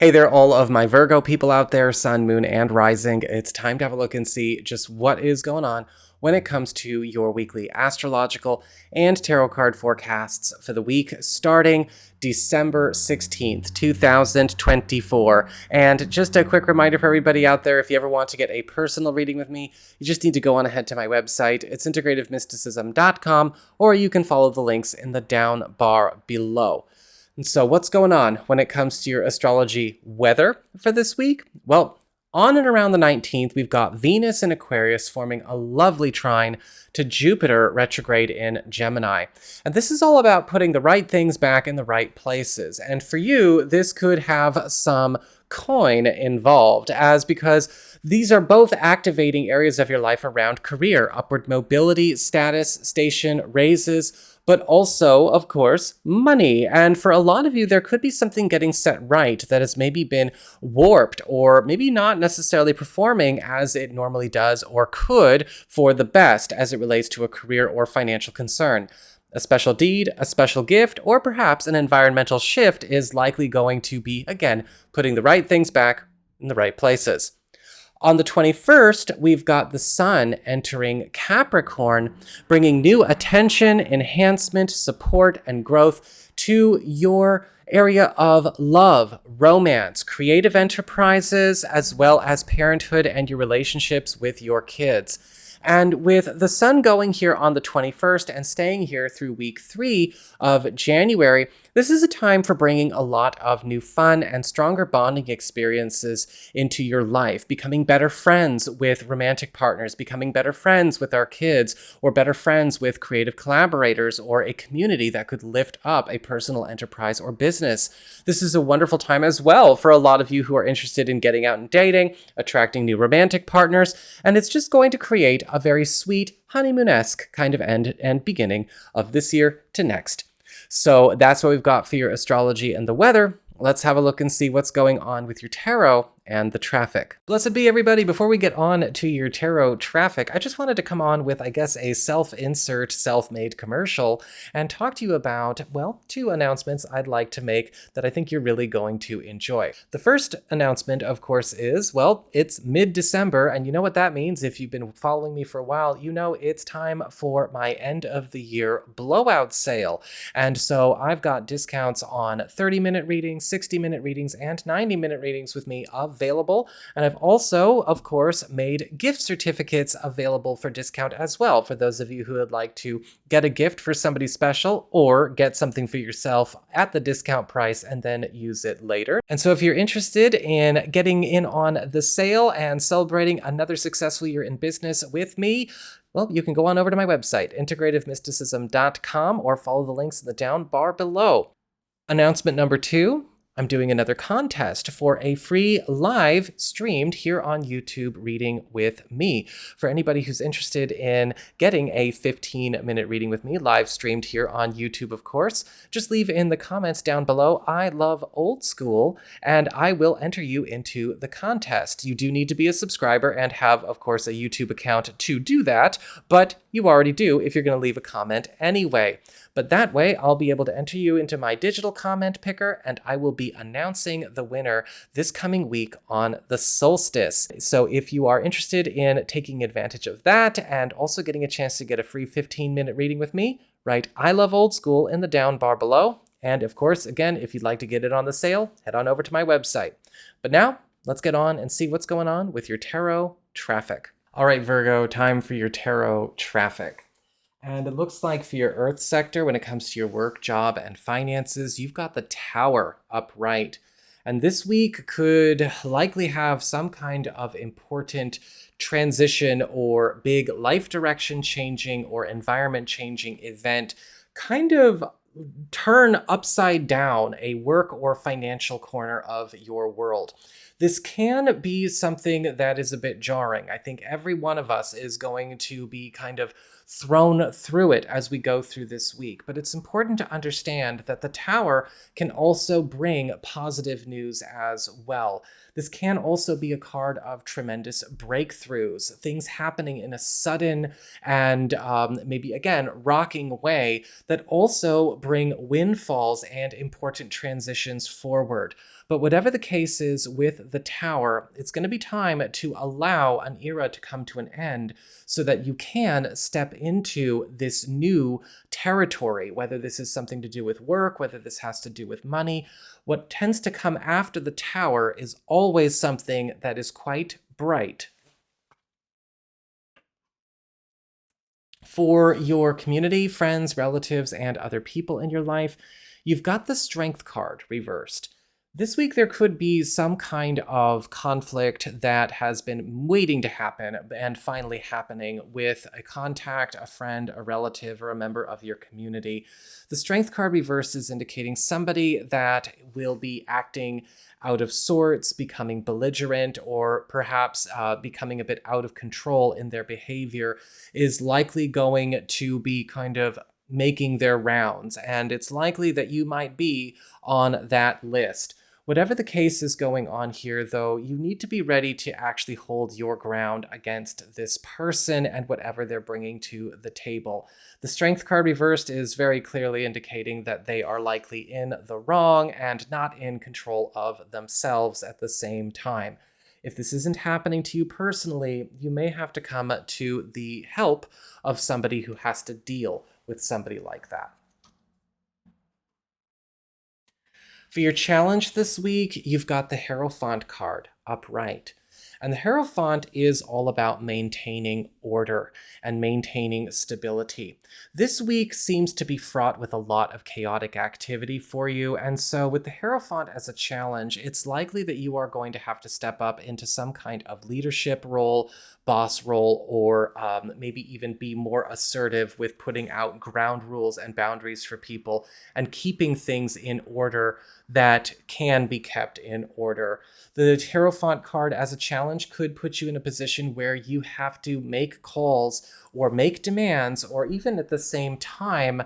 Hey there, all of my Virgo people out there, Sun, Moon, and Rising. It's time to have a look and see just what is going on when it comes to your weekly astrological and tarot card forecasts for the week starting December 16th, 2024. And just a quick reminder for everybody out there, if you ever want to get a personal reading with me, you just need to go on ahead to my website. It's integrativemysticism.com, or you can follow the links in the down bar below. And so what's going on when it comes to your astrology weather for this week? Well, on and around the 19th, we've got Venus in Aquarius forming a lovely trine to Jupiter retrograde in Gemini. And this is all about putting the right things back in the right places. And for you, this could have some coin involved, because these are both activating areas of your life around career, upward mobility, status, station, raises, but also, of course, money. And for a lot of you, there could be something getting set right that has maybe been warped or maybe not necessarily performing as it normally does or could for the best as it relates to a career or financial concern. A special deed, a special gift, or perhaps an environmental shift is likely going to be, again, putting the right things back in the right places. On the 21st, we've got the Sun entering Capricorn, bringing new attention, enhancement, support, and growth to your area of love, romance, creative enterprises, as well as parenthood and your relationships with your kids. And with the Sun going here on the 21st and staying here through week 3 of January, this is a time for bringing a lot of new fun and stronger bonding experiences into your life, becoming better friends with romantic partners, becoming better friends with our kids, or better friends with creative collaborators, or a community that could lift up a personal enterprise or business. This is a wonderful time as well for a lot of you who are interested in getting out and dating, attracting new romantic partners, and it's just going to create a very sweet, honeymoon-esque kind of end and beginning of this year to next. So that's what we've got for your astrology and the weather. Let's have a look and see what's going on with your tarot and the traffic. Blessed be everybody. Before we get on to your tarot traffic, I just wanted to come on with, I guess, a self-insert, self-made commercial and talk to you about, well, 2 announcements I'd like to make that I think you're really going to enjoy. The first announcement, of course, is, well, it's mid-December, and you know what that means. If you've been following me for a while, you know it's time for my end of the year blowout sale. And so I've got discounts on 30-minute readings, 60-minute readings, and 90-minute readings with me available. And I've also, of course, made gift certificates available for discount as well, for those of you who would like to get a gift for somebody special or get something for yourself at the discount price and then use it later. And so if you're interested in getting in on the sale and celebrating another successful year in business with me, well, you can go on over to my website, integrativemysticism.com, or follow the links in the down bar below. Announcement number 2. I'm doing another contest for a free live streamed here on YouTube reading with me. For anybody who's interested in getting a 15-minute reading with me, live streamed here on YouTube, of course, just leave in the comments down below, "I love old school," and I will enter you into the contest. You do need to be a subscriber and have, of course, a YouTube account to do that, but you already do if you're going to leave a comment anyway. But that way, I'll be able to enter you into my digital comment picker, and I will be announcing the winner this coming week on the solstice. So if you are interested in taking advantage of that and also getting a chance to get a free 15-minute reading with me, write "I love old school" in the down bar below. And of course, again, if you'd like to get it on the sale, head on over to my website. But now, let's get on and see what's going on with your tarot traffic. All right, Virgo, time for your tarot traffic. And it looks like for your Earth sector, when it comes to your work, job, and finances, you've got the Tower upright. And this week could likely have some kind of important transition or big life direction changing or environment changing event kind of turn upside down a work or financial corner of your world. This can be something that is a bit jarring. I think every one of us is going to be kind of thrown through it as we go through this week. But it's important to understand that the Tower can also bring positive news as well. This can also be a card of tremendous breakthroughs, things happening in a sudden and maybe, again, rocking way that also bring windfalls and important transitions forward. But whatever the case is with the Tower, it's going to be time to allow an era to come to an end so that you can step into this new territory, whether this is something to do with work, whether this has to do with money. What tends to come after the Tower is always something that is quite bright. For your community, friends, relatives, and other people in your life, you've got the Strength card reversed. This week, there could be some kind of conflict that has been waiting to happen and finally happening with a contact, a friend, a relative, or a member of your community. The Strength card reversed is indicating somebody that will be acting out of sorts, becoming belligerent, or perhaps becoming a bit out of control in their behavior, is likely going to be kind of making their rounds, and it's likely that you might be on that list. Whatever the case is going on here, though, you need to be ready to actually hold your ground against this person and whatever they're bringing to the table. The Strength card reversed is very clearly indicating that they are likely in the wrong and not in control of themselves at the same time. If this isn't happening to you personally, you may have to come to the help of somebody who has to deal with somebody like that. For your challenge this week, you've got the Hierophant card upright. And the Hierophant is all about maintaining order and maintaining stability. This week seems to be fraught with a lot of chaotic activity for you, and so with the Hierophant as a challenge, it's likely that you are going to have to step up into some kind of leadership role, boss role, or maybe even be more assertive with putting out ground rules and boundaries for people and keeping things in order that can be kept in order. The Hierophant card as a challenge could put you in a position where you have to make calls or make demands, or even at the same time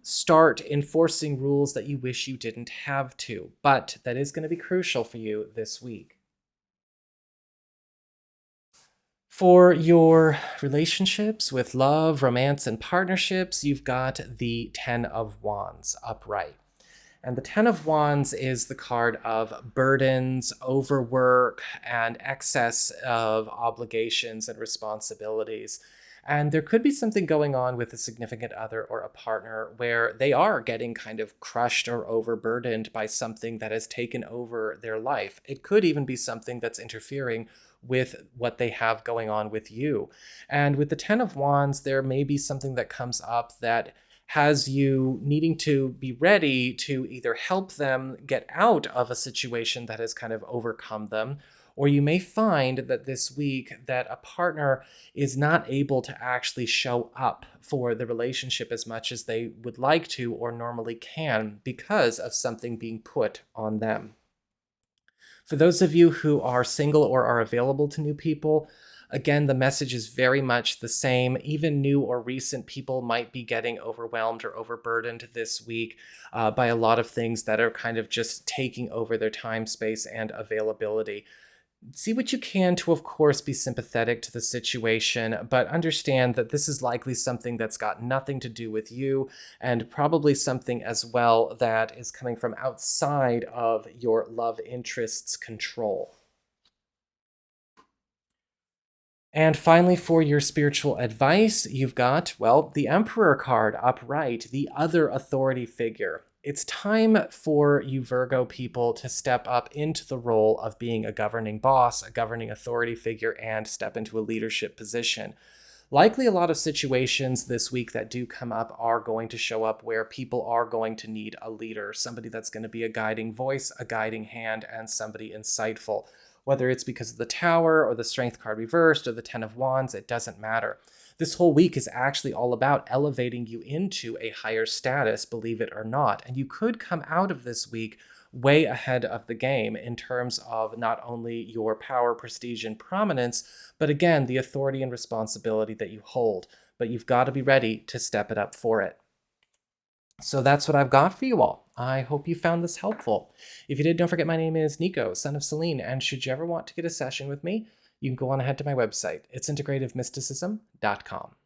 start enforcing rules that you wish you didn't have to. But that is going to be crucial for you this week. For your relationships with love, romance, and partnerships, you've got the Ten of Wands upright. And the Ten of Wands is the card of burdens, overwork, and excess of obligations and responsibilities. And there could be something going on with a significant other or a partner where they are getting kind of crushed or overburdened by something that has taken over their life. It could even be something that's interfering with what they have going on with you. And with the Ten of Wands, there may be something that comes up that has you needing to be ready to either help them get out of a situation that has kind of overcome them, or you may find that this week that a partner is not able to actually show up for the relationship as much as they would like to or normally can because of something being put on them. For those of you who are single or are available to new people, again, the message is very much the same. Even new or recent people might be getting overwhelmed or overburdened this week by a lot of things that are kind of just taking over their time, space, and availability. See what you can to, of course, be sympathetic to the situation, but understand that this is likely something that's got nothing to do with you, and probably something as well that is coming from outside of your love interest's control. And finally, for your spiritual advice, you've got, well, the Emperor card upright, the other authority figure. It's time for you Virgo people to step up into the role of being a governing boss, a governing authority figure, and step into a leadership position. Likely a lot of situations this week that do come up are going to show up where people are going to need a leader, somebody that's going to be a guiding voice, a guiding hand, and somebody insightful. Whether it's because of the Tower or the Strength card reversed or the Ten of Wands, it doesn't matter. This whole week is actually all about elevating you into a higher status, believe it or not. And you could come out of this week way ahead of the game in terms of not only your power, prestige, and prominence, but again, the authority and responsibility that you hold. But you've got to be ready to step it up for it. So that's what I've got for you all. I hope you found this helpful. If you did, don't forget my name is Nico, Son of Selene, and should you ever want to get a session with me, you can go on ahead to my website. It's integrativemysticism.com.